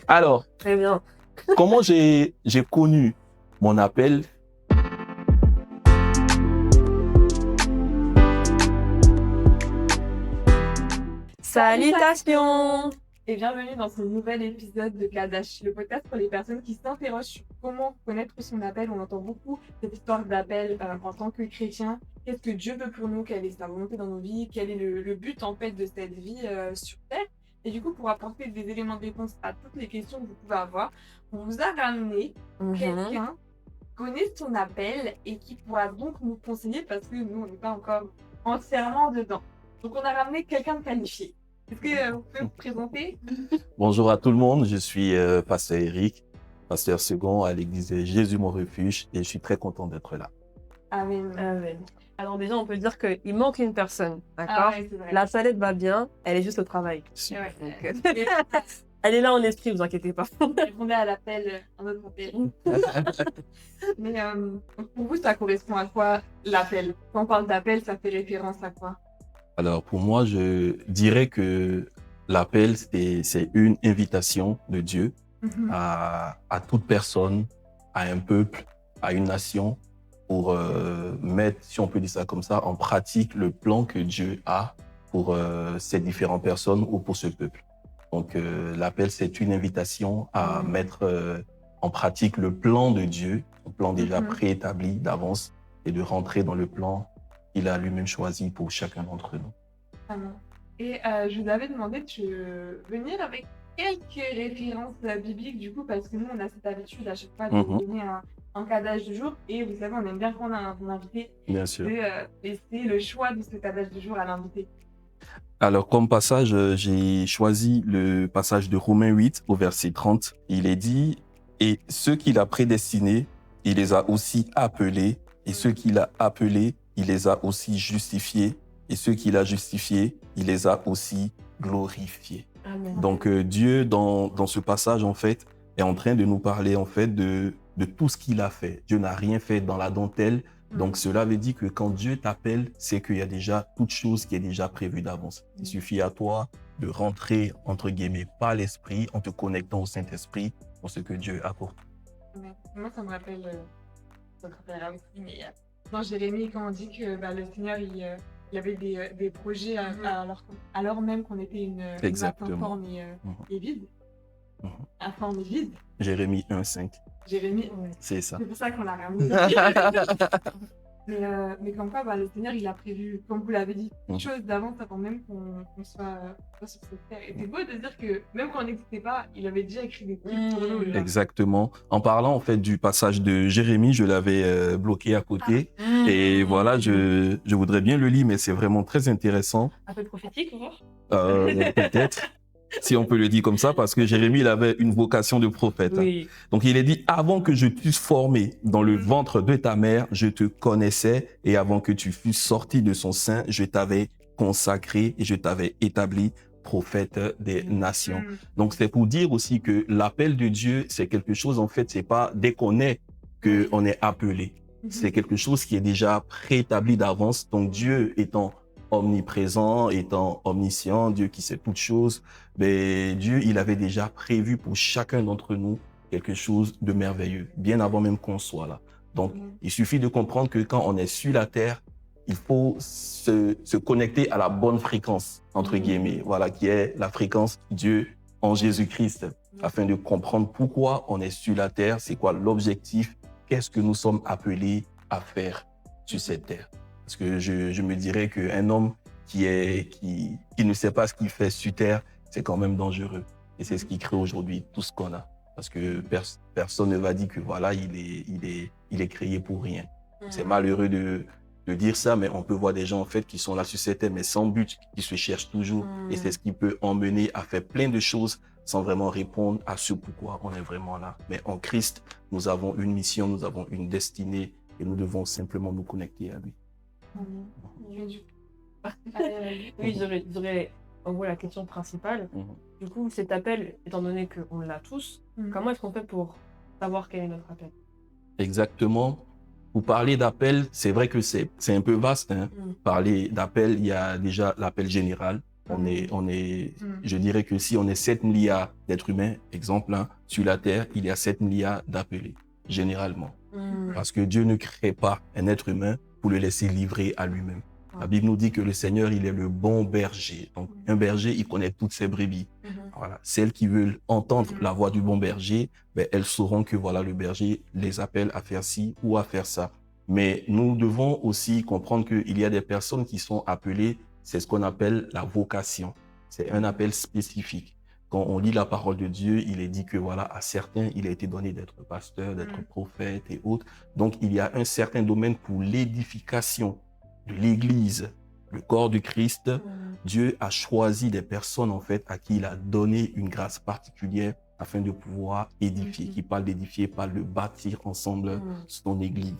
Alors, Très bien. comment j'ai connu mon appel? Salutations! Et bienvenue dans ce nouvel épisode de Kadash, le podcast pour les personnes qui s'interrogent sur comment connaître son appel. On entend beaucoup cette histoire d'appel en tant que chrétien. Qu'est-ce que Dieu veut pour nous? Quelle est sa volonté dans nos vies? Quel est le but en fait de cette vie sur Terre? Et du coup, pour apporter des éléments de réponse à toutes les questions que vous pouvez avoir, on vous a ramené quelqu'un qui connaît son appel et qui pourra donc nous conseiller parce que nous, on n'est pas encore entièrement dedans. Donc, on a ramené quelqu'un de qualifié. Est-ce que vous pouvez vous présenter? Bonjour à tout le monde, je suis pasteur Eric, pasteur second à l'église Jésus mon refuge et je suis très content d'être là. Amen. Amen. Alors déjà, on peut dire qu'il manque une personne, d'accord? Ah ouais, c'est vrai. La salade va bien, elle est juste au travail. Ouais, ouais. Donc, elle est là en esprit, vous inquiétez pas. Répondez à l'appel, un autre appel. Mais pour vous, ça correspond à quoi l'appel? Quand on parle d'appel, ça fait référence à quoi? Alors pour moi, je dirais que l'appel, c'est une invitation de Dieu à toute personne, à un peuple, à une nation, pour mettre, si on peut dire ça comme ça, en pratique le plan que Dieu a pour ces différentes personnes ou pour ce peuple. Donc l'appel, c'est une invitation à mettre en pratique le plan de Dieu, un plan déjà préétabli d'avance, et de rentrer dans le plan qu'il a lui-même choisi pour chacun d'entre nous. Et je vous avais demandé de venir avec quelques références bibliques, du coup, parce que nous, on a cette habitude à chaque fois de donner un cadage du jour. Et vous savez, on aime bien quand on a un invité, Bien sûr. de laisser le choix de ce cadage du jour à l'invité. Alors, comme passage, j'ai choisi le passage de Romains 8 au verset 30. Il est dit, « Et ceux qu'il a prédestinés, il les a aussi appelés. Et ceux qu'il a appelés, il les a aussi justifiés. Et ceux qu'il a justifiés, il les a aussi glorifiés. » Amen. Donc, Dieu, dans ce passage, en fait, est en train de nous parler, en fait, de tout ce qu'il a fait. Dieu n'a rien fait dans la dentelle. Donc, cela veut dire que quand Dieu t'appelle, c'est qu'il y a déjà toute chose qui est déjà prévue d'avance. Il suffit à toi de rentrer, entre guillemets, par l'Esprit, en te connectant au Saint-Esprit pour ce que Dieu a pour toi. Moi, ça me rappelle dans Jérémie, quand on dit que le Seigneur, il avait des projets alors même qu'on était une informe et vide. Informe et vide. Jérémie 1,5. Jérémie, c'est ça. C'est pour ça qu'on l'a ramené. mais comme quoi, le Seigneur, il a prévu, comme vous l'avez dit, une chose d'avance avant même qu'on soit sur cette terre. Et c'est beau de dire que même quand on n'existait pas, il avait déjà écrit des trucs pour nous. Exactement. En parlant en fait du passage de Jérémie, je l'avais bloqué à côté. Et voilà, je voudrais bien le lire, mais c'est vraiment très intéressant. Un peu prophétique, voir. Peut-être. Si on peut le dire comme ça, parce que Jérémie, il avait une vocation de prophète. Oui. Donc, il est dit, avant que je t'eusse formé dans le ventre de ta mère, je te connaissais, et avant que tu fusses sorti de son sein, je t'avais consacré et je t'avais établi prophète des nations. Donc, c'est pour dire aussi que l'appel de Dieu, c'est quelque chose, en fait, c'est pas dès qu'on est qu'on est appelé. C'est quelque chose qui est déjà préétabli d'avance. Donc, Dieu étant omniprésent, étant omniscient, Dieu qui sait toutes choses, mais Dieu, il avait déjà prévu pour chacun d'entre nous quelque chose de merveilleux, bien avant même qu'on soit là. Donc, il suffit de comprendre que quand on est sur la terre, il faut se connecter à la bonne fréquence, entre guillemets, voilà, qui est la fréquence Dieu en Jésus-Christ, afin de comprendre pourquoi on est sur la terre, c'est quoi l'objectif, qu'est-ce que nous sommes appelés à faire sur cette terre. Parce que je me dirais qu'un homme qui ne sait pas ce qu'il fait sur terre, c'est quand même dangereux. Et c'est ce qui crée aujourd'hui tout ce qu'on a. Parce que personne ne va dire que voilà, il est créé pour rien. C'est malheureux de dire ça, mais on peut voir des gens en fait qui sont là sur cette terre, mais sans but, qui se cherchent toujours. Et c'est ce qui peut emmener à faire plein de choses sans vraiment répondre à ce pourquoi on est vraiment là. Mais en Christ, nous avons une mission, nous avons une destinée et nous devons simplement nous connecter à lui. Oui, j'aurais en gros la question principale. Du coup, cet appel, étant donné qu'on l'a tous, comment est-ce qu'on fait pour savoir quel est notre appel? Exactement. Pour parler d'appel, c'est vrai que c'est un peu vaste. Parler d'appel, il y a déjà l'appel général. Je dirais que si on est 7 milliards d'êtres humains, exemple, hein, sur la Terre, il y a 7 milliards d'appelés, généralement. Parce que Dieu ne crée pas un être humain pour le laisser livrer à lui-même. La Bible nous dit que le Seigneur, il est le bon berger. Donc, un berger, il connaît toutes ses brebis. Voilà. Celles qui veulent entendre la voix du bon berger, ben, elles sauront que voilà, le berger les appelle à faire ci ou à faire ça. Mais nous devons aussi comprendre qu'il y a des personnes qui sont appelées, c'est ce qu'on appelle la vocation. C'est un appel spécifique. Quand on lit la parole de Dieu, il est dit que voilà, à certains, il a été donné d'être pasteur, d'être prophète et autres. Donc, il y a un certain domaine pour l'édification de l'Église, le corps du Christ. Dieu a choisi des personnes, en fait, à qui il a donné une grâce particulière afin de pouvoir édifier. Qui parle d'édifier, parle de bâtir ensemble son Église.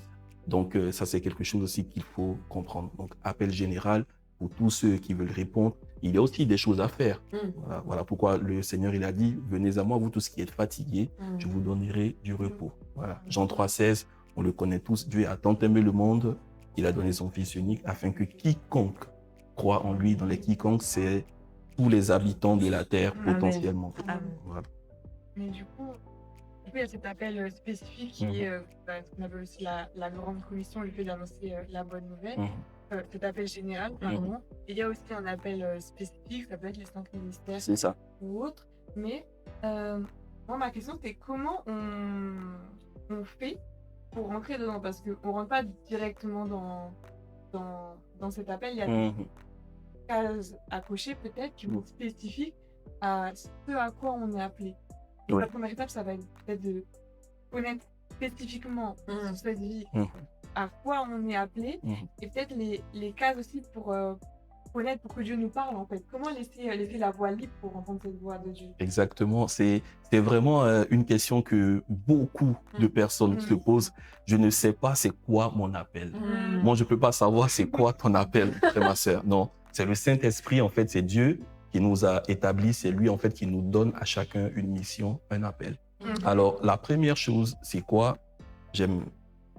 Donc, ça, c'est quelque chose aussi qu'il faut comprendre. Donc, appel général pour tous ceux qui veulent répondre. Il y a aussi des choses à faire. Voilà pourquoi le Seigneur, il a dit, venez à moi, vous tous qui êtes fatigués, je vous donnerai du repos. Voilà. Jean 3,16, on le connaît tous. Dieu a tant aimé le monde, il a donné son Fils unique afin que quiconque croit en lui, dans les quiconque, c'est tous les habitants de la terre potentiellement. Voilà. Mais du coup, il y a cet appel spécifique qui est ce qu'on appelle aussi la grande commission, le fait d'annoncer la bonne nouvelle. Cet appel général, pardon. Il y a aussi un appel spécifique, ça peut être les 5 ministères ou autre. Mais moi, ma question, c'est comment on fait pour rentrer dedans, parce qu'on ne rentre pas directement dans cet appel. Il y a des cases à cocher peut-être qui vont être spécifiques à ce à quoi on est appelé. Et la première étape, ça va être peut-être de connaître spécifiquement sur cette vie à quoi on est appelé et peut-être les cases aussi pour connaître, pour que Dieu nous parle en fait. Comment laisser la voie libre pour entendre cette voix de Dieu? Exactement, c'est vraiment une question que beaucoup de personnes se posent. Je ne sais pas c'est quoi mon appel. Moi, je ne peux pas savoir c'est quoi ton appel, frère, ma sœur. Non, c'est le Saint-Esprit en fait, c'est Dieu qui nous a établis, c'est lui en fait qui nous donne à chacun une mission, un appel. Alors, la première chose, c'est quoi? J'aime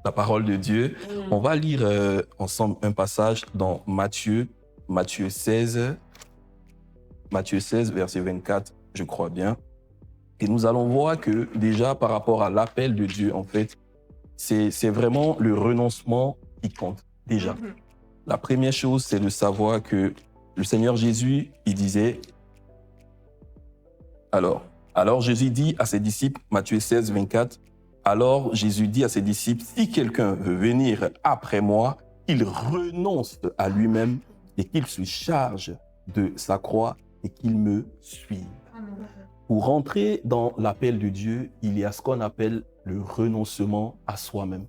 la parole de Dieu. On va lire ensemble un passage dans Matthieu 16, verset 24, je crois bien. Et nous allons voir que déjà par rapport à l'appel de Dieu, en fait, c'est vraiment le renoncement qui compte déjà. La première chose, c'est de savoir que le Seigneur Jésus, il disait, alors Jésus dit à ses disciples, Matthieu 16, 24, alors Jésus dit à ses disciples, si quelqu'un veut venir après moi, qu'il renonce à lui-même et qu'il se charge de sa croix et qu'il me suive. Pour rentrer dans l'appel de Dieu, il y a ce qu'on appelle le renoncement à soi-même.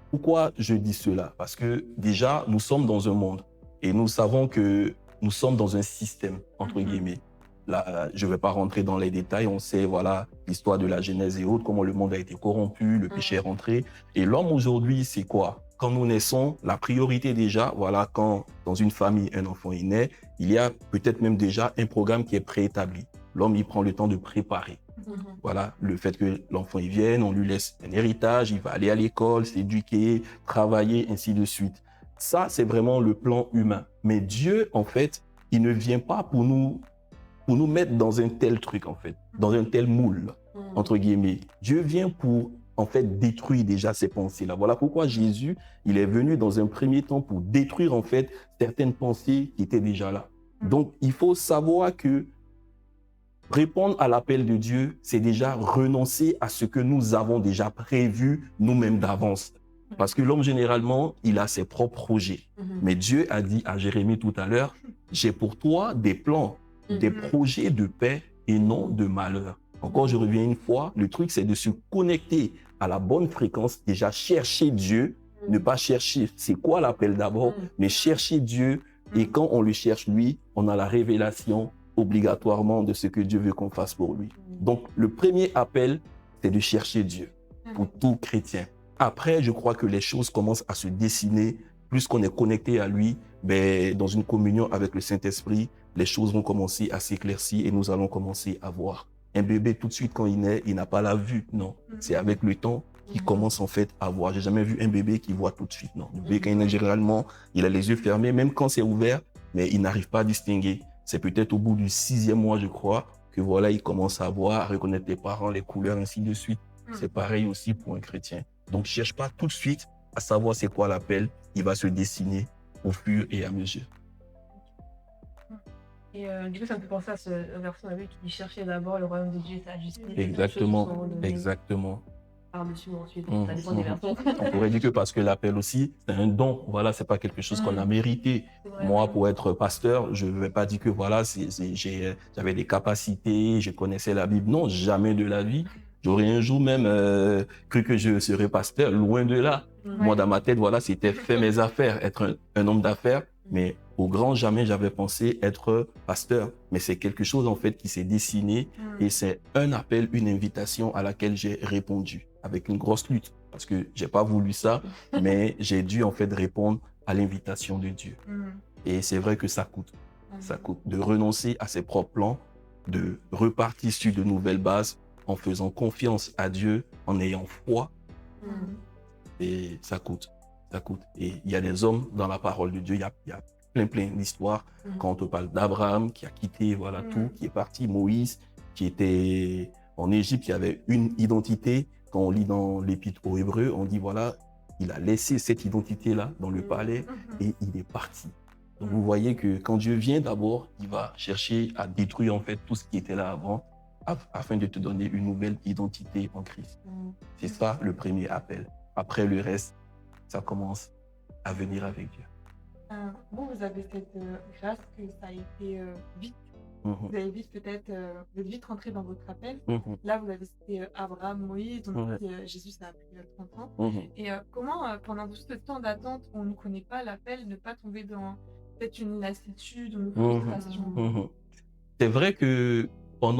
Pourquoi je dis cela? Parce que déjà, nous sommes dans un monde et nous savons que nous sommes dans un système, entre guillemets. Là, je ne vais pas rentrer dans les détails. On sait, voilà, l'histoire de la Genèse et autres, comment le monde a été corrompu, le péché est rentré. Et l'homme aujourd'hui, c'est quoi? Quand nous naissons, la priorité déjà, voilà, quand dans une famille, un enfant est né, il y a peut-être même déjà un programme qui est préétabli. L'homme, il prend le temps de préparer. Voilà, le fait que l'enfant il vienne, on lui laisse un héritage, il va aller à l'école, s'éduquer, travailler, ainsi de suite. Ça, c'est vraiment le plan humain. Mais Dieu, en fait, il ne vient pas pour nous mettre dans un tel truc, en fait, dans un tel moule, entre guillemets. Dieu vient pour, en fait, détruire déjà ces pensées-là. Voilà pourquoi Jésus, il est venu dans un premier temps pour détruire, en fait, certaines pensées qui étaient déjà là. Donc, il faut savoir que répondre à l'appel de Dieu, c'est déjà renoncer à ce que nous avons déjà prévu nous-mêmes d'avance. Parce que l'homme, généralement, il a ses propres projets. Mais Dieu a dit à Jérémie tout à l'heure, j'ai pour toi des plans, des projets de paix et non de malheur. Encore, je reviens une fois, le truc, c'est de se connecter à la bonne fréquence, déjà chercher Dieu, ne pas chercher c'est quoi l'appel d'abord, mais chercher Dieu. Et quand on le cherche, lui, on a la révélation obligatoirement de ce que Dieu veut qu'on fasse pour lui. Donc, le premier appel, c'est de chercher Dieu pour tout chrétien. Après, je crois que les choses commencent à se dessiner. Plus qu'on est connecté à lui, dans une communion avec le Saint-Esprit, les choses vont commencer à s'éclaircir et nous allons commencer à voir. Un bébé, tout de suite, quand il naît, il n'a pas la vue. Non, c'est avec le temps qu'il commence en fait à voir. J'ai jamais vu un bébé qui voit tout de suite. Non, le bébé, quand il naît, généralement, il a les yeux fermés, même quand c'est ouvert, mais il n'arrive pas à distinguer. C'est peut-être au bout du 6e mois, je crois, que voilà, il commence à voir, à reconnaître les parents, les couleurs, ainsi de suite. C'est pareil aussi pour un chrétien. Donc, ne cherche pas tout de suite à savoir c'est quoi l'appel. Il va se dessiner au fur et à mesure. Et du coup, ça me fait penser à ce verset dans la Bible qui dit chercher d'abord le royaume de Dieu et sa justice. Exactement, exactement. Par-dessus ensuite, ça dépend des versions. On pourrait dire que parce que l'appel aussi, c'est un don. Voilà, c'est pas quelque chose qu'on a mérité. Moi, pour être pasteur, je ne vais pas dire que voilà, j'avais des capacités, je connaissais la Bible. Non, jamais de la vie. J'aurais un jour même cru que je serais pasteur, loin de là. Moi, dans ma tête, voilà, c'était faire mes affaires, être un homme d'affaires. Mais au grand jamais, j'avais pensé être pasteur. Mais c'est quelque chose, en fait, qui s'est dessiné et c'est un appel, une invitation à laquelle j'ai répondu avec une grosse lutte parce que j'ai pas voulu ça, mais j'ai dû, en fait, répondre à l'invitation de Dieu. Et c'est vrai que ça coûte. Ça coûte de renoncer à ses propres plans, de repartir sur de nouvelles bases en faisant confiance à Dieu, en ayant foi. Et ça coûte. Ça coûte. Et il y a des hommes dans la parole de Dieu, il y a plein d'histoires. Quand on te parle d'Abraham qui a quitté voilà, tout, qui est parti, Moïse qui était en Égypte, qui avait une identité. Quand on lit dans l'Épître aux Hébreux, on dit voilà, il a laissé cette identité-là dans le palais et il est parti. Donc vous voyez que quand Dieu vient d'abord, il va chercher à détruire en fait tout ce qui était là avant afin de te donner une nouvelle identité en Christ. C'est ça le premier appel. Après le reste, ça commence à venir avec Dieu. Vous avez cette grâce que ça a été vite. Vous avez vite peut-être, vous êtes vite rentré dans votre appel. Là, vous avez cité Abraham, Moïse, donc Jésus, ça a pris 30 ans. Et comment, pendant tout ce temps d'attente, on ne connaît pas l'appel, ne pas tomber dans peut-être une lassitude ou une frustration? C'est vrai que quand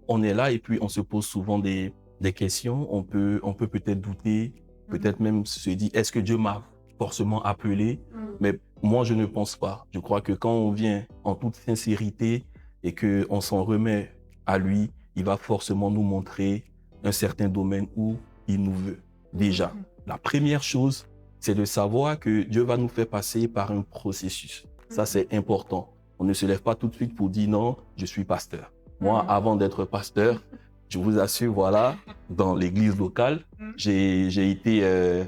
on est là et puis on se pose souvent des questions, on peut peut-être douter, peut-être même se dire, est-ce que Dieu m'a forcément appelé? Mais moi, je ne pense pas. Je crois que quand on vient en toute sincérité et qu'on s'en remet à lui, il va forcément nous montrer un certain domaine où il nous veut. Déjà, la première chose, c'est de savoir que Dieu va nous faire passer par un processus. Ça, c'est important. On ne se lève pas tout de suite pour dire non, je suis pasteur. Moi, avant d'être pasteur, je vous assure, voilà, dans l'église locale, j'ai été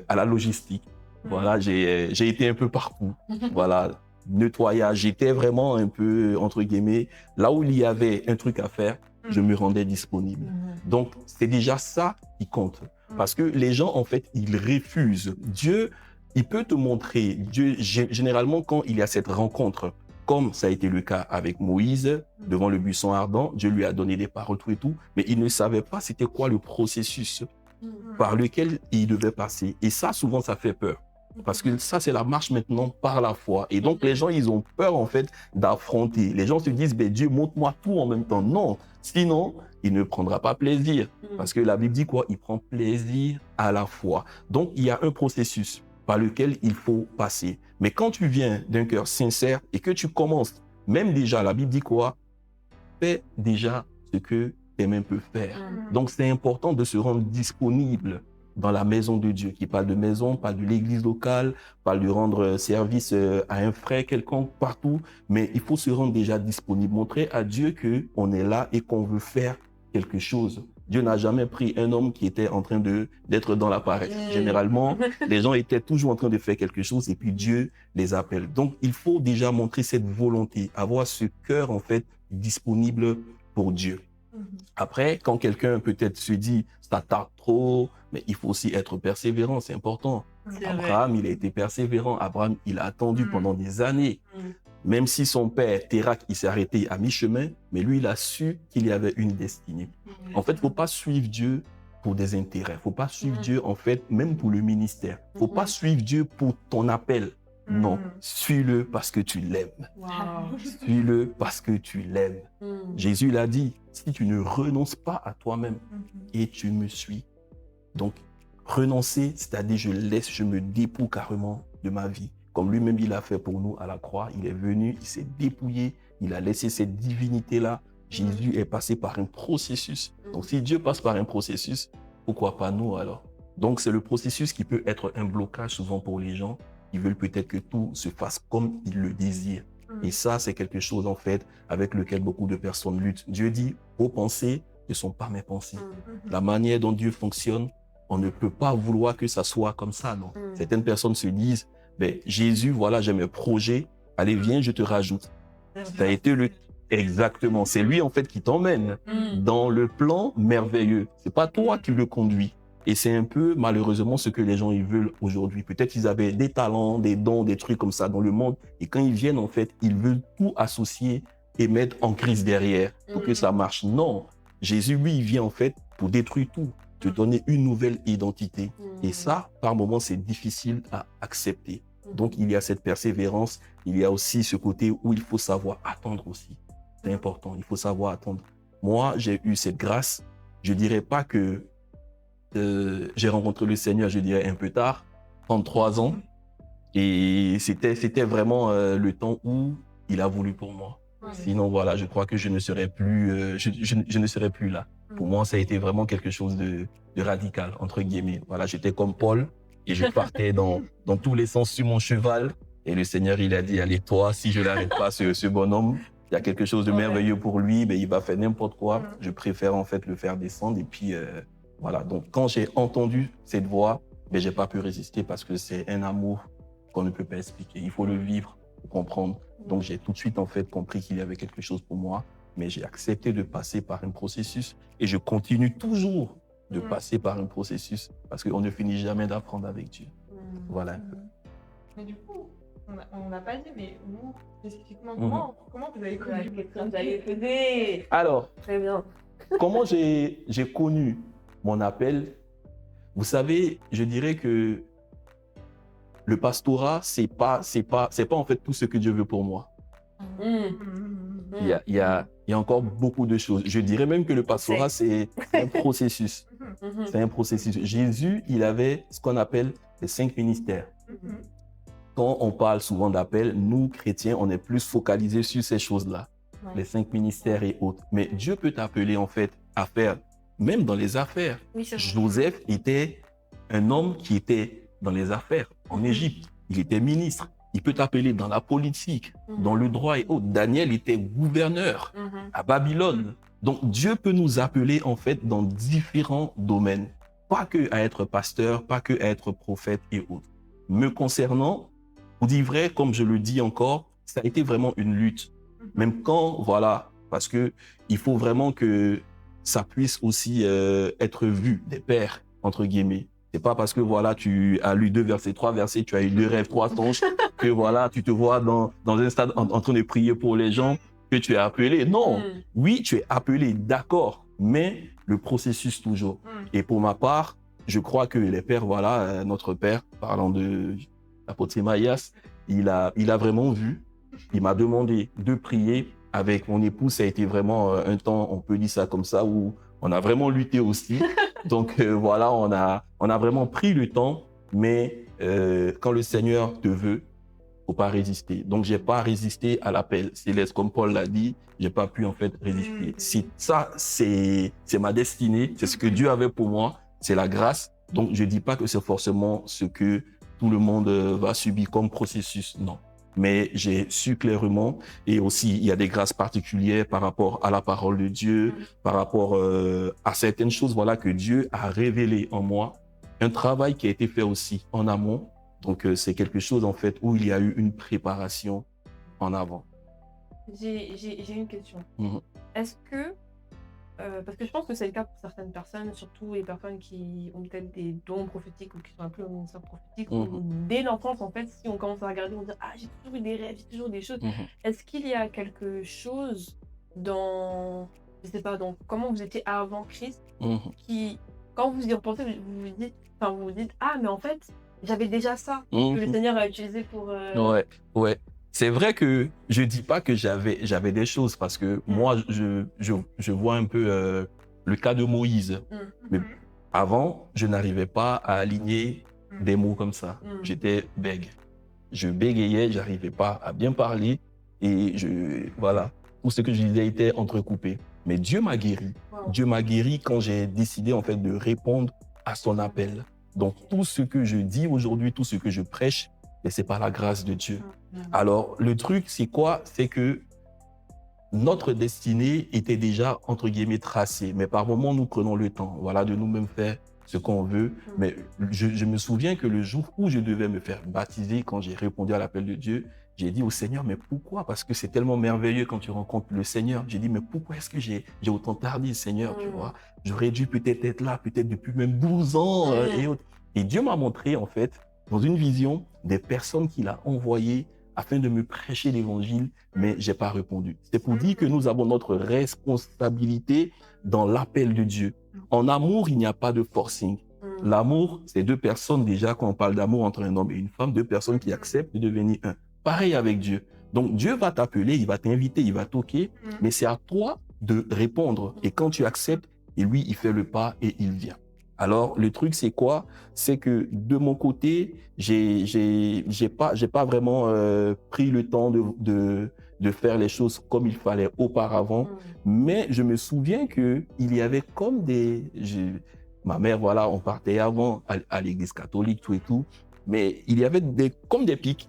à la logistique. Voilà, j'ai été un peu partout. Voilà, nettoyage, j'étais vraiment un peu, entre guillemets, là où il y avait un truc à faire, je me rendais disponible. Donc, c'est déjà ça qui compte. Parce que les gens, en fait, ils refusent. Dieu, il peut te montrer. Dieu, généralement, quand il y a cette rencontre, comme ça a été le cas avec Moïse, devant le buisson ardent, Dieu lui a donné des paroles, tout et tout, mais il ne savait pas c'était quoi le processus par lequel il devait passer. Et ça, souvent, ça fait peur. Parce que ça, c'est la marche maintenant par la foi. Et donc, les gens, ils ont peur, en fait, d'affronter. Les gens se disent, ben, Dieu, montre-moi tout en même temps. Non, sinon, il ne prendra pas plaisir. Parce que la Bible dit quoi? Il prend plaisir à la foi. Donc, il y a un processus par lequel il faut passer. Mais quand tu viens d'un cœur sincère et que tu commences, même déjà, la Bible dit quoi? Fais déjà ce que tes mains peuvent faire. Donc, c'est important de se rendre disponible dans la maison de Dieu. Qui parle de maison, parle de l'église locale, parle de rendre service à un frère quelconque partout. Mais il faut se rendre déjà disponible, montrer à Dieu qu'on est là et qu'on veut faire quelque chose. Dieu n'a jamais pris un homme qui était en train d'être dans la paresse. Généralement, les gens étaient toujours en train de faire quelque chose et puis Dieu les appelle. Donc, il faut déjà montrer cette volonté, avoir ce cœur, en fait, disponible pour Dieu. Après, quand quelqu'un peut-être se dit, ça tarde trop, mais il faut aussi être persévérant, c'est important. Abraham, il a été persévérant. Abraham, il a attendu pendant des années. Même si son père, Térak, il s'est arrêté à mi-chemin, mais lui, il a su qu'il y avait une destinée. En fait, il ne faut pas suivre Dieu pour des intérêts. Il ne faut pas suivre Dieu, en fait, même pour le ministère. Il ne faut pas suivre Dieu pour ton appel. Non, suis-le parce que tu l'aimes. Suis-le parce que tu l'aimes. Jésus l'a dit, si tu ne renonces pas à toi-même et tu me suis. Donc, renoncer, c'est-à-dire je me dépouille carrément de ma vie. Comme lui-même, il a fait pour nous à la croix. Il est venu, il s'est dépouillé, il a laissé cette divinité-là. Jésus est passé par un processus. Donc, si Dieu passe par un processus, pourquoi pas nous alors? Donc, c'est le processus qui peut être un blocage souvent pour les gens qui veulent peut-être que tout se fasse comme ils le désirent. Et ça, c'est quelque chose, en fait, avec lequel beaucoup de personnes luttent. Dieu dit, vos pensées ne sont pas mes pensées. La manière dont Dieu fonctionne, on ne peut pas vouloir que ça soit comme ça, non. Certaines personnes se disent, ben, Jésus, voilà, j'ai mes projets, allez, viens, je te rajoute. Ça a été le... Exactement. C'est lui, en fait, qui t'emmène dans le plan merveilleux. C'est pas toi qui le conduis. Et c'est un peu, malheureusement, ce que les gens ils veulent aujourd'hui. Peut-être ils avaient des talents, des dons, des trucs comme ça dans le monde. Et quand ils viennent, en fait, ils veulent tout associer et mettre en crise derrière pour que ça marche. Non. Jésus, lui, il vient, en fait, pour détruire tout, te donner une nouvelle identité. Et ça, par moments, c'est difficile à accepter. Donc, il y a cette persévérance. Il y a aussi ce côté où il faut savoir attendre aussi. C'est important. Il faut savoir attendre. Moi, j'ai eu cette grâce. Je dirais pas que j'ai rencontré le Seigneur, je dirais, un peu tard, 33 ans. Et c'était vraiment le temps où il a voulu pour moi. Sinon, voilà, je crois que je ne serais plus, je ne serais plus là. Pour moi, ça a été vraiment quelque chose de radical, entre guillemets. Voilà, j'étais comme Paul et je partais dans tous les sens sur mon cheval. Et le Seigneur, il a dit, allez, toi, si je n'arrête pas ce bonhomme, il y a quelque chose de merveilleux pour lui, mais il va faire n'importe quoi. Je préfère en fait le faire descendre. Et puis, voilà. Donc, quand j'ai entendu cette voix, je n'ai pas pu résister parce que c'est un amour qu'on ne peut pas expliquer. Il faut le vivre pour comprendre. Donc, j'ai tout de suite en fait compris qu'il y avait quelque chose pour moi, mais j'ai accepté de passer par un processus et je continue toujours de passer par un processus parce qu'on ne finit jamais d'apprendre avec Dieu. Voilà. Mais du coup, on n'a pas dit, mais vous, spécifiquement, comment vous avez connu Alors, très bien. Comment j'ai connu mon appel? Vous savez, je dirais que le pastorat, c'est pas en fait tout ce que Dieu veut pour moi. Il y a encore beaucoup de choses. Je dirais même que le pastorat, c'est un processus. C'est un processus. Jésus, il avait ce qu'on appelle les 5 ministères. Quand on parle souvent d'appel, nous, chrétiens, on est plus focalisés sur ces choses-là. Les 5 ministères et autres. Mais Dieu peut t'appeler en fait à faire, même dans les affaires. Oui, Joseph était un homme qui était dans les affaires en Égypte. Il était ministre. Il peut t'appeler dans la politique, dans le droit et autres. Daniel était gouverneur à Babylone. Donc Dieu peut nous appeler en fait dans différents domaines. Pas que à être pasteur, pas que à être prophète et autres. Me concernant, vous dire vrai, comme je le dis encore, ça a été vraiment une lutte. Même quand, voilà, parce que il faut vraiment que ça puisse aussi être vu des pères, entre guillemets. C'est pas parce que, voilà, tu as lu 2 versets, 3 versets, tu as eu 2 rêves, 3 songes, que, voilà, tu te vois dans un stade en train de prier pour les gens, que tu es appelé. Non, oui, tu es appelé, d'accord, mais le processus toujours. Et pour ma part, je crois que les pères, voilà, notre père, parlant de l'apôtre Maïas, il a vraiment vu. Il m'a demandé de prier avec mon épouse. Ça a été vraiment un temps, on peut dire ça comme ça, où on a vraiment lutté aussi. Donc voilà, on a vraiment pris le temps. Mais quand le Seigneur te veut, faut pas résister. Donc j'ai pas résisté à l'appel céleste, comme Paul l'a dit. J'ai pas pu en fait résister. C'est ma destinée. C'est ce que Dieu avait pour moi. C'est la grâce. Donc je dis pas que c'est forcément ce que tout le monde va subir comme processus. Non. Mais j'ai su clairement, et aussi il y a des grâces particulières par rapport à la parole de Dieu, par rapport à certaines choses, voilà, que Dieu a révélées en moi. Un travail qui a été fait aussi en amont. Donc c'est quelque chose en fait où il y a eu une préparation en avant. J'ai une question. Est-ce que parce que je pense que c'est le cas pour certaines personnes, surtout les personnes qui ont peut-être des dons prophétiques ou qui sont appelées au ministère prophétique, où dès l'enfance, en fait, si on commence à regarder, on dit « Ah, j'ai toujours eu des rêves, j'ai toujours des choses. Est-ce qu'il y a quelque chose dans, je sais pas, dans comment vous étiez avant Christ, qui, quand vous y repensez, vous vous dites « Ah, mais en fait, j'avais déjà ça, que le Seigneur a utilisé pour… Ouais. C'est vrai que je dis pas que j'avais des choses parce que moi, je vois un peu le cas de Moïse. Mais avant, je n'arrivais pas à aligner des mots comme ça. J'étais bègue. Je bégayais, j'arrivais pas à bien parler et voilà, tout ce que je disais était entrecoupé. Mais Dieu m'a guéri. Dieu m'a guéri quand j'ai décidé en fait de répondre à son appel. Donc tout ce que je dis aujourd'hui, tout ce que je prêche, mais c'est par la grâce de Dieu. Alors, le truc, c'est quoi? C'est que notre destinée était déjà, entre guillemets, tracée. Mais par moments, nous prenons le temps, voilà, de nous-mêmes faire ce qu'on veut. Mais je me souviens que le jour où je devais me faire baptiser, quand j'ai répondu à l'appel de Dieu, j'ai dit au Seigneur, mais pourquoi? Parce que c'est tellement merveilleux quand tu rencontres le Seigneur. J'ai dit, mais pourquoi est-ce que j'ai autant tardé, Seigneur, tu vois? J'aurais dû peut-être être là, peut-être depuis même 12 ans et autres. Et Dieu m'a montré, en fait, dans une vision, des personnes qu'il a envoyées afin de me prêcher l'évangile, mais j'ai pas répondu. C'est pour dire que nous avons notre responsabilité dans l'appel de Dieu. En amour, il n'y a pas de forcing. L'amour, c'est deux personnes déjà, quand on parle d'amour entre un homme et une femme, deux personnes qui acceptent de devenir un. Pareil avec Dieu. Donc Dieu va t'appeler, il va t'inviter, il va toquer, mais c'est à toi de répondre. Et quand tu acceptes, et lui, il fait le pas et il vient. Alors, le truc, c'est quoi? C'est que de mon côté, j'ai pas vraiment pris le temps de faire les choses comme il fallait auparavant. Mais je me souviens qu'il y avait comme ma mère, voilà, on partait avant à l'église catholique, tout et tout. Mais il y avait comme des pics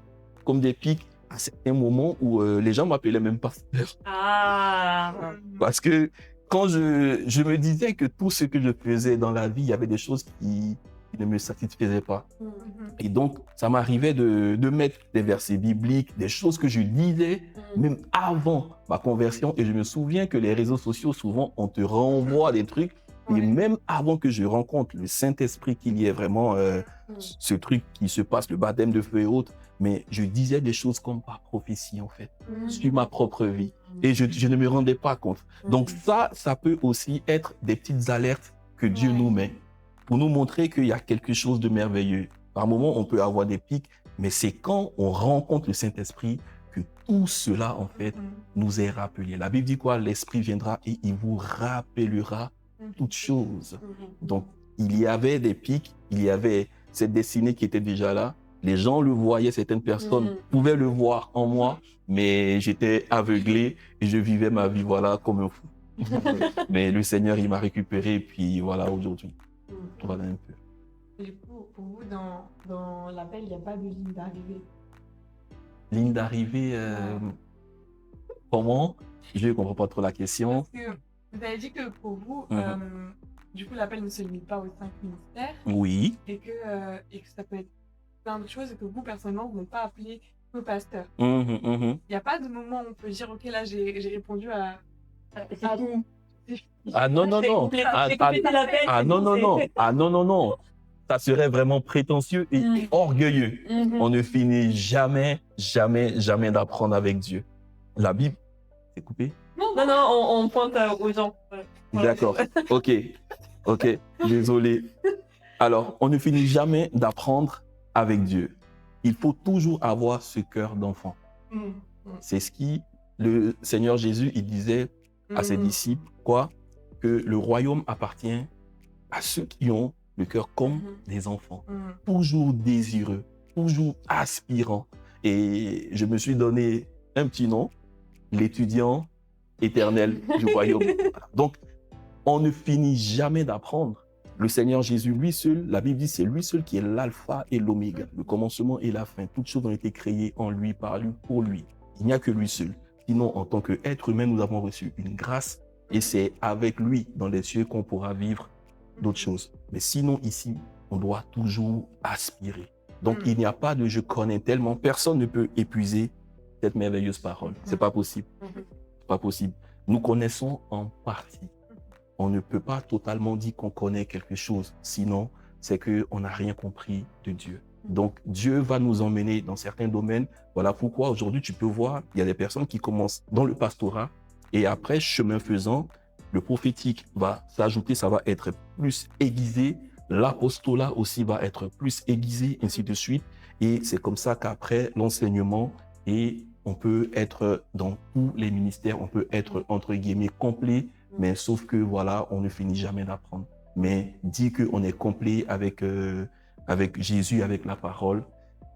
à certains moments où les gens m'appelaient même pasteur. Parce que quand je me disais que tout ce que je faisais dans la vie, il y avait des choses qui ne me satisfaisaient pas. Et donc, ça m'arrivait de mettre des versets bibliques, des choses que je disais même avant ma conversion. Et je me souviens que les réseaux sociaux, souvent, on te renvoie des trucs. Et même avant que je rencontre le Saint-Esprit, qu'il y ait vraiment ce truc qui se passe, le baptême de feu et autres, mais je disais des choses comme par prophétie, en fait, sur ma propre vie. Et je ne me rendais pas compte. Donc ça peut aussi être des petites alertes que Dieu nous met pour nous montrer qu'il y a quelque chose de merveilleux. Par moments, on peut avoir des pics, mais c'est quand on rencontre le Saint-Esprit que tout cela, en fait, nous est rappelé. La Bible dit quoi? L'Esprit viendra et il vous rappellera toutes choses. Donc, il y avait des pics, il y avait cette destinée qui était déjà là. Les gens le voyaient, certaines personnes pouvaient le voir en moi, mais j'étais aveuglé et je vivais ma vie, voilà, comme un fou. Mais le Seigneur, il m'a récupéré et puis voilà, aujourd'hui. Voilà un peu. Du coup, pour vous, dans l'appel, il n'y a pas de ligne d'arrivée. Ligne d'arrivée, comment? Je ne comprends pas trop la question. Parce que vous avez dit que pour vous, du coup, l'appel ne se limite pas aux 5 ministères. Oui. Et que ça peut être plein de choses et que vous, personnellement, vous n'êtes pas appelé que pasteur. Il n'y a pas de moment où on peut dire, OK, là, j'ai répondu à tout. Ah non, non, non. Ah non, non, non. Ah non, non, non. Ça serait vraiment prétentieux et orgueilleux. On ne finit jamais, jamais, jamais d'apprendre avec Dieu. La Bible, c'est coupé? Non, on pointe aux gens. D'accord. OK. OK. Désolé. Alors, on ne finit jamais d'apprendre avec Dieu. Il faut toujours avoir ce cœur d'enfant. C'est ce qui, le Seigneur Jésus, il disait à ses disciples, quoi? Que le royaume appartient à ceux qui ont le cœur comme des enfants, toujours désireux, toujours aspirants. Et je me suis donné un petit nom, l'étudiant éternel du royaume. Donc, on ne finit jamais d'apprendre. Le Seigneur Jésus, lui seul, la Bible dit, c'est lui seul qui est l'alpha et l'oméga, le commencement et la fin. Toutes choses ont été créées en lui, par lui, pour lui. Il n'y a que lui seul. Sinon, en tant qu'être humain, nous avons reçu une grâce et c'est avec lui dans les cieux qu'on pourra vivre d'autres choses. Mais sinon, ici, on doit toujours aspirer. Donc, il n'y a pas de « je connais tellement ». Personne ne peut épuiser cette merveilleuse parole. C'est pas possible. C'est pas possible. Nous connaissons en partie. On ne peut pas totalement dire qu'on connaît quelque chose. Sinon, c'est qu'on n'a rien compris de Dieu. Donc, Dieu va nous emmener dans certains domaines. Voilà pourquoi aujourd'hui, tu peux voir, il y a des personnes qui commencent dans le pastorat et après, chemin faisant, le prophétique va s'ajouter, ça va être plus aiguisé. L'apostolat aussi va être plus aiguisé, ainsi de suite. Et c'est comme ça qu'après, l'enseignement, et on peut être dans tous les ministères, on peut être, entre guillemets, complet, mais sauf que, voilà, on ne finit jamais d'apprendre. Mais dire qu'on est complet avec Jésus, avec la parole,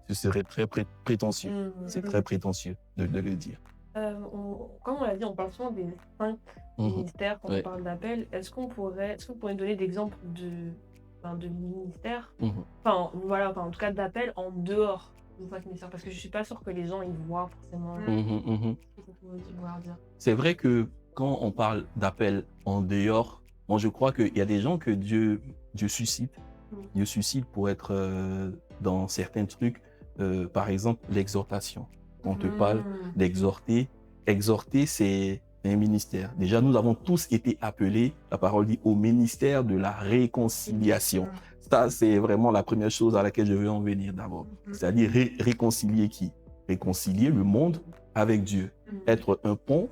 ce serait très prétentieux. C'est très prétentieux de le dire. Comme on l'a dit, on parle souvent des 5 ministères quand on parle d'appel. Est-ce que vous pourriez donner d'exemples de ministères, en tout cas d'appel en dehors votre message? Parce que je suis pas sûre que les gens ils voient forcément ce qu'on peut vouloir dire. C'est vrai que quand on parle d'appel en dehors, moi je crois qu'il y a des gens que Dieu suscite. Dieu suscite pour être dans certains trucs. Par exemple, l'exhortation. On te parle d'exhorter. Exhorter, c'est un ministère. Déjà, nous avons tous été appelés, la parole dit, au ministère de la réconciliation. Ça, c'est vraiment la première chose à laquelle je veux en venir d'abord. C'est-à-dire réconcilier qui? Réconcilier le monde avec Dieu. Être un pont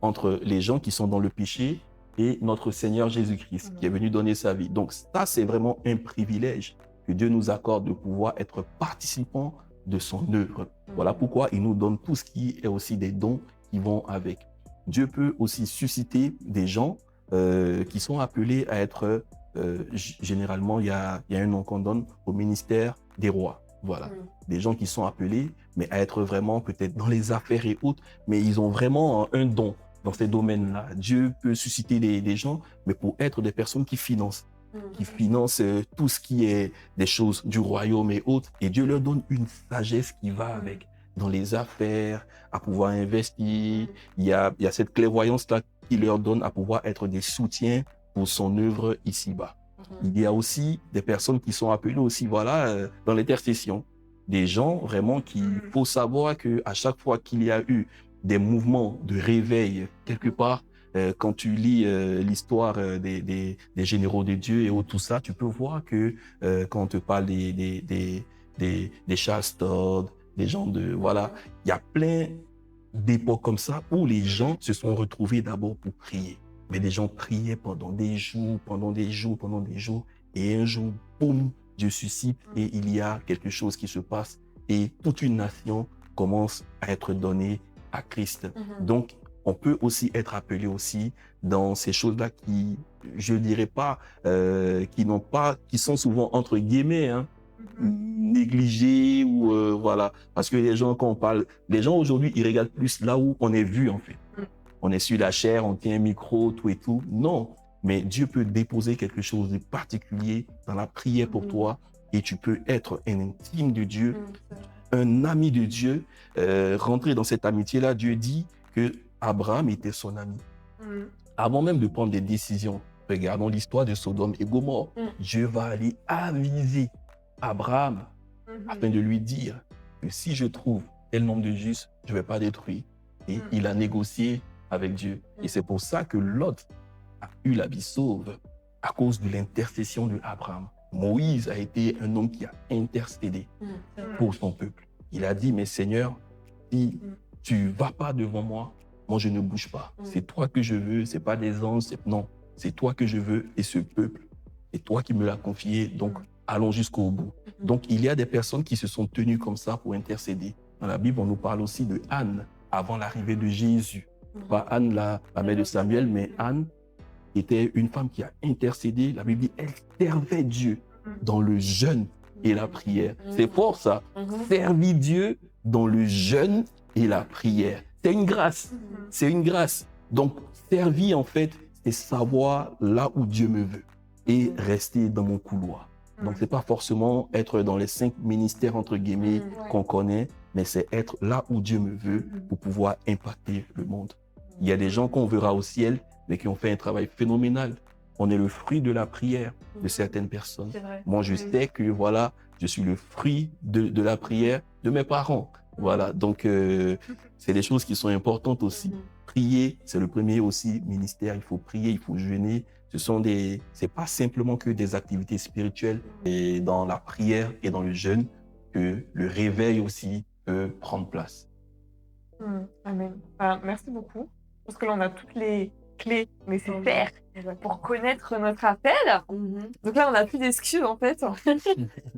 entre les gens qui sont dans le péché et notre Seigneur Jésus-Christ qui est venu donner sa vie. Donc ça, c'est vraiment un privilège que Dieu nous accorde de pouvoir être participants de son œuvre. Voilà pourquoi il nous donne tout ce qui est aussi des dons qui vont avec. Dieu peut aussi susciter des gens qui sont appelés à être, généralement, il y a un nom qu'on donne au ministère des rois. Voilà, des gens qui sont appelés, mais à être vraiment peut-être dans les affaires et autres, mais ils ont vraiment un don dans ces domaines-là. Dieu peut susciter des gens, mais pour être des personnes qui financent tout ce qui est des choses du royaume et autres. Et Dieu leur donne une sagesse qui va avec, dans les affaires, à pouvoir investir. Il y a cette clairvoyance-là qui leur donne à pouvoir être des soutiens pour son œuvre ici-bas. Il y a aussi des personnes qui sont appelées aussi, voilà, dans l'intercession. Des gens vraiment il faut savoir qu'à chaque fois qu'il y a eu des mouvements de réveil quelque part, quand tu lis l'histoire des généraux de Dieu et tout ça, tu peux voir que quand on te parle des Charles Todd, des gens de... Voilà, il y a plein d'époques comme ça où les gens se sont retrouvés d'abord pour prier. Mais les gens priaient pendant des jours, et un jour, boum, Dieu suscite et il y a quelque chose qui se passe et toute une nation commence à être donnée à Christ. Donc, on peut aussi être appelé aussi dans ces choses-là qui, je dirais pas, qui sont souvent entre guillemets, négligées ou voilà. Parce que les gens, quand on parle, les gens aujourd'hui, ils regardent plus là où on est vu en fait. On est sur la chair, on tient un micro, tout et tout. Non, mais Dieu peut déposer quelque chose de particulier dans la prière pour toi et tu peux être un intime de Dieu, un ami de Dieu. Rentrer dans cette amitié-là, Dieu dit que Abraham était son ami. Avant même de prendre des décisions, regardons l'histoire de Sodome et Gomorrhe. Dieu va aller aviser Abraham afin de lui dire que si je trouve tel nombre de justes, je ne vais pas détruire. Et il a négocié avec Dieu. Et c'est pour ça que Lot a eu la vie sauve à cause de l'intercession de Abraham. Moïse a été un homme qui a intercédé pour son peuple. Il a dit, mais Seigneur, si tu ne vas pas devant moi, moi je ne bouge pas. C'est toi que je veux, ce n'est pas des anges, non. C'est toi que je veux et ce peuple. C'est toi qui me l'as confié, donc allons jusqu'au bout. Donc il y a des personnes qui se sont tenues comme ça pour intercéder. Dans la Bible, on nous parle aussi de Anne avant l'arrivée de Jésus. Pas Anne, la mère de Samuel, mais Anne était une femme qui a intercédé. La Bible dit, elle servait Dieu dans le jeûne et la prière. C'est fort ça. Servir Dieu dans le jeûne et la prière. C'est une grâce. C'est une grâce. Donc, servir en fait, c'est savoir là où Dieu me veut et rester dans mon couloir. Donc, c'est pas forcément être dans les 5 ministères, entre guillemets, qu'on connaît, mais c'est être là où Dieu me veut pour pouvoir impacter le monde. Il y a des gens qu'on verra au ciel, mais qui ont fait un travail phénoménal. On est le fruit de la prière de certaines personnes. Moi, je sais que, voilà, je suis le fruit de la prière de mes parents. Voilà, donc c'est des choses qui sont importantes aussi. Prier, c'est le premier aussi ministère. Il faut prier, il faut jeûner. C'est pas simplement que des activités spirituelles. Et dans la prière et dans le jeûne, que le réveil aussi peut prendre place. Amen. Merci beaucoup. Je pense que là, on a toutes les clés nécessaires pour connaître notre appel. Donc là, on n'a plus d'excuses en fait.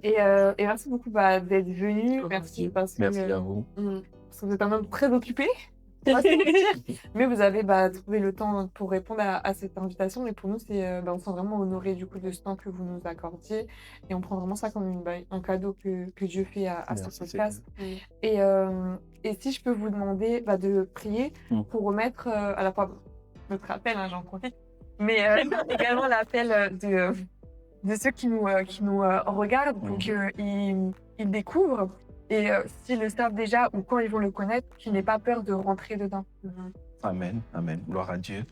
et merci beaucoup d'être venu. Merci à vous. Parce que vous êtes un homme très occupé. Mais vous avez trouvé le temps pour répondre à cette invitation. Et pour nous, on sent vraiment honoré du coup de ce temps que vous nous accordiez. Et on prend vraiment ça comme un cadeau que Dieu fait à ce podcast. Et si je peux vous demander de prier pour remettre à la fois notre appel, j'en profite, mais également l'appel de ceux qui nous regardent pour qu'ils découvrent Et s'ils le savent déjà ou quand ils vont le connaître, qu'ils n'aient pas peur de rentrer dedans. Amen, amen. Gloire à Dieu.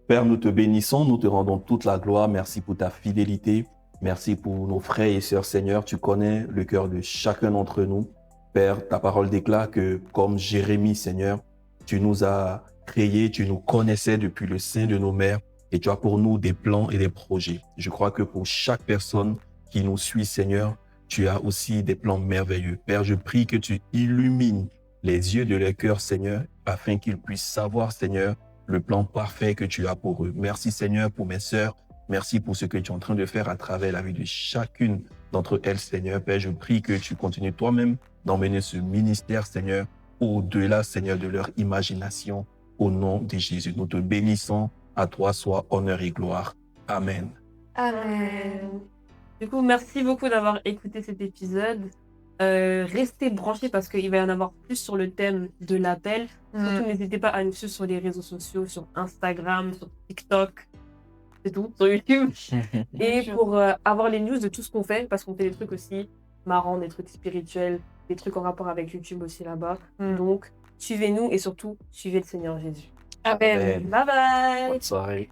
Père, nous te bénissons, nous te rendons toute la gloire. Merci pour ta fidélité. Merci pour nos frères et sœurs, Seigneur. Tu connais le cœur de chacun d'entre nous. Père, ta parole déclare que, comme Jérémie, Seigneur, tu nous as créés, tu nous connaissais depuis le sein de nos mères et tu as pour nous des plans et des projets. Je crois que pour chaque personne qui nous suit, Seigneur, tu as aussi des plans merveilleux. Père, je prie que tu illumines les yeux de leur cœur, Seigneur, afin qu'ils puissent savoir, Seigneur, le plan parfait que tu as pour eux. Merci, Seigneur, pour mes sœurs. Merci pour ce que tu es en train de faire à travers la vie de chacune d'entre elles, Seigneur. Père, je prie que tu continues toi-même d'emmener ce ministère, Seigneur, au-delà, Seigneur, de leur imagination. Au nom de Jésus, nous te bénissons. À toi soit honneur et gloire. Amen. Amen. Du coup, merci beaucoup d'avoir écouté cet épisode. Restez branchés parce qu'il va y en avoir plus sur le thème de l'appel. Surtout, n'hésitez pas à nous suivre sur les réseaux sociaux, sur Instagram, sur TikTok, c'est tout, sur YouTube. Et pour avoir les news de tout ce qu'on fait, parce qu'on fait des trucs aussi marrants, des trucs spirituels, des trucs en rapport avec YouTube aussi là-bas. Donc, suivez-nous et surtout, suivez le Seigneur Jésus. Amen. Amen. Bye bye. Bonne soirée.